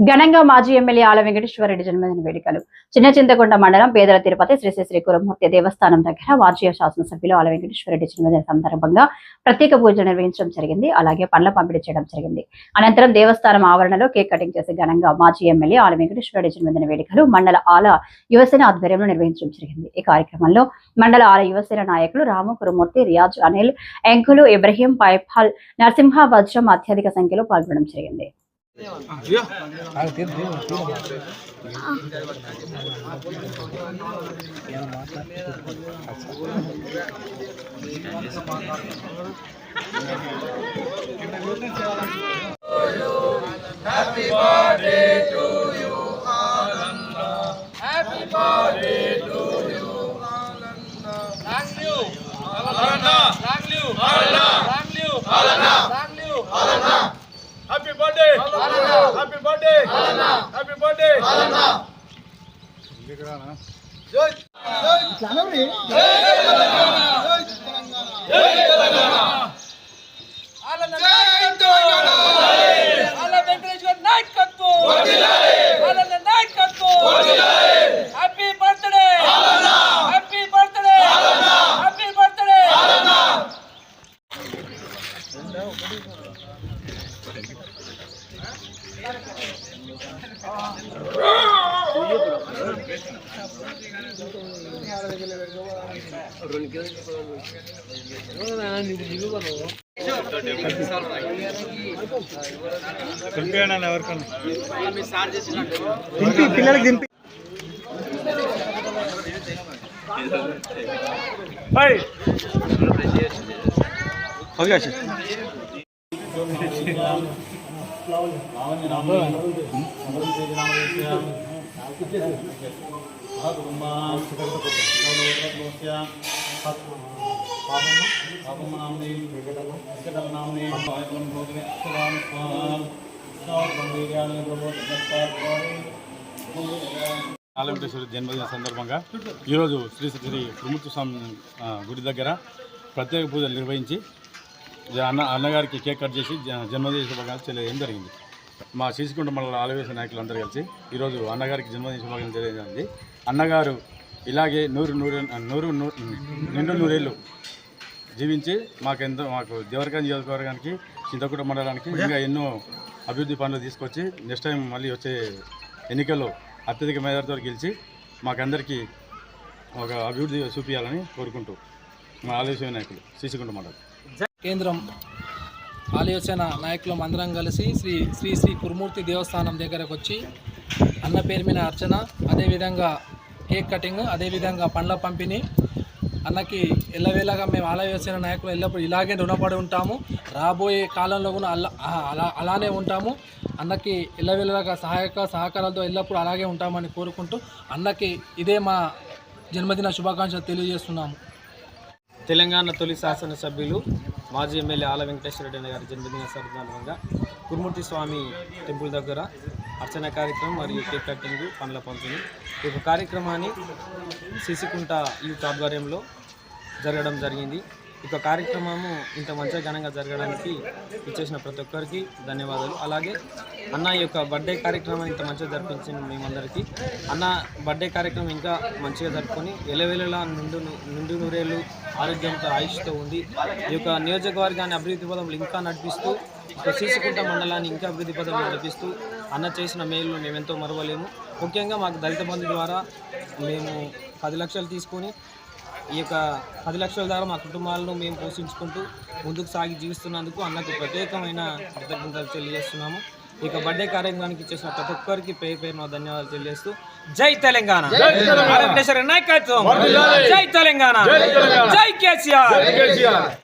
ఘనంగా మాజీ ఎమ్మెల్యే ఆల వెంకటేశ్వరరెడ్డి జన్మదిన వేడుకలు చిన్న చింతకొండ మండలం పేదల తిరుపతి శ్రీ శ్రీ కురుమూర్తి దేవస్థానం దగ్గర మాజీ శాసనసభ్యులు ఆల వెంకటేశ్వరరెడ్డి జన్మదిన సందర్భంగా ప్రత్యేక పూజలు నిర్వహించడం జరిగింది. అలాగే పండ్ల పంపిణీ చేయడం జరిగింది. అనంతరం దేవస్థానం ఆవరణలో కేక్ కటింగ్ చేసి ఘనంగా మాజీ ఎమ్మెల్యే ఆల వెంకటేశ్వరరెడ్డి జన్మదిన వేడుకలు మండల ఆల యువసేన ఆధ్వర్యంలో నిర్వహించడం జరిగింది. ఈ కార్యక్రమంలో మండల ఆల యువసేన నాయకులు రాము, కురుమూర్తి, రియాజ్, అనిల్, ఎంకులు, ఇబ్రహీం, పైపాల్, నరసింహ, వజ్రం అత్యధిక సంఖ్యలో పాల్గొనడం జరిగింది. Happy birthday to you, Alanda. Happy birthday to you, Alanda. Long live Alanda. Long live Alanda. Long live Alanda. Long live Alanda. Happy birthday Alanda. Happy birthday Alanda. Happy birthday Alanda. Jai Janavri. Jai Telangana. Jai Telangana. Alanda. Jai Telangana. Ala Venkateshwar Naikattu. Alanda Naikattu. Happy birthday Alanda. Happy birthday Alanda. Happy birthday Alanda. పిల్లలకి దింపి ఆల వెంకటేశ్వర జన్మదిన సందర్భంగా ఈరోజు శ్రీ శ్రీ కురుమూర్తి స్వామి గుడి దగ్గర ప్రత్యేక పూజలు నిర్వహించి అన్నగారికి కేక్ కట్ చేసి జన్మదిన శుభాకాంక్షలు తెలియజేయడం జరిగింది. మా శీసికొండ మండల ఆలవేశ నాయకులందరూ కలిసి ఈరోజు అన్నగారికి జన్మదిన శుభాకాంక్షలు తెలియజేయండి. అన్నగారు ఇలాగే నిండు నూరేళ్ళు జీవించి మాకు దేవరకాయ నియోజకవర్గానికి చింతకుంట మండలానికి ఇంకా ఎన్నో అభివృద్ధి పనులు తీసుకొచ్చి నెక్స్ట్ టైం మళ్ళీ వచ్చే ఎన్నికల్లో అత్యధిక మేధాతో గెలిచి మాకందరికీ ఒక అభివృద్ధి చూపించాలని కోరుకుంటూ మా ఆలయ నాయకులు శీసికొండ మండలం కేంద్రం ఆలయోచన నాయకులం అందరం కలిసి శ్రీ శ్రీ శ్రీ కురుమూర్తి దేవస్థానం దగ్గరకు వచ్చి అన్న పేరు మీద అర్చన, అదేవిధంగా కేక్ కటింగ్, అదేవిధంగా పండ్ల పంపిణీ. అన్నకి ఎల్లవేళగా మేము ఆలయోచన నాయకులు ఎల్లప్పుడూ ఇలాగే రుణపడి ఉంటాము. రాబోయే కాలంలో కూడా అలానే ఉంటాము. అన్నకి ఎల్లవేళగా సహకారాలతో ఎల్లప్పుడూ అలాగే ఉంటామని కోరుకుంటూ అన్నకి ఇదే మా జన్మదిన శుభాకాంక్షలు తెలియజేస్తున్నాము. తెలంగాణ తొలి శాసనసభ్యులు మాజీ ఎమ్మెల్యే ఆల వెంకటేశ్వరరెడ్డి గారి జన్మదిన సందర్భంగా కురుమూర్తి స్వామి టెంపుల్ దగ్గర అర్చన కార్యక్రమం మరియు కేక్ కటింగ్, పండ్ల పంపిణీ ఈ కార్యక్రమాన్ని శీసికుంట యూత్ ఆధ్వర్యంలో జరగడం జరిగింది. ఇక కార్యక్రమము ఇంత మంచిగా ఘనంగా జరగడానికి ఇచ్చేసిన ప్రతి ఒక్కరికి ధన్యవాదాలు. అలాగే అన్న యొక్క బర్త్డే కార్యక్రమం ఇంత మంచిగా జరిపించిన మేమందరికీ అన్న బర్త్డే కార్యక్రమం ఇంకా మంచిగా జరుపుకొని ఎలవెలలా నిండు నూరేళ్ళు ఆరోగ్యంతో ఆయుష్తో ఉంది ఈ యొక్క నియోజకవర్గాన్ని అభివృద్ధి పదంలో ఇంకా నడిపిస్తూ ఇక శీసికుంట మండలాన్ని ఇంకా అభివృద్ధి పదంలో నడిపిస్తూ అన్న చేసిన మేలు మేమెంతో మరవలేము. ముఖ్యంగా మాకు దళిత బంధు ద్వారా మేము 10 లక్షలు తీసుకొని ఈ యొక్క 10 లక్షల ద్వారా మా కుటుంబాలను మేము పోషించుకుంటూ ముందుకు సాగి జీవిస్తున్నందుకు అన్నకు ప్రత్యేకమైన కృతజ్ఞతలు తెలియజేస్తున్నాము. ఇక బర్త్డే కార్యక్రమానికి చేసిన ప్రతి ఒక్కరికి పేరు ధన్యవాదాలు తెలియజేస్తూ జై తెలంగాణ, నాయకత్వం, జై తెలంగాణ, జై కేసీఆర్.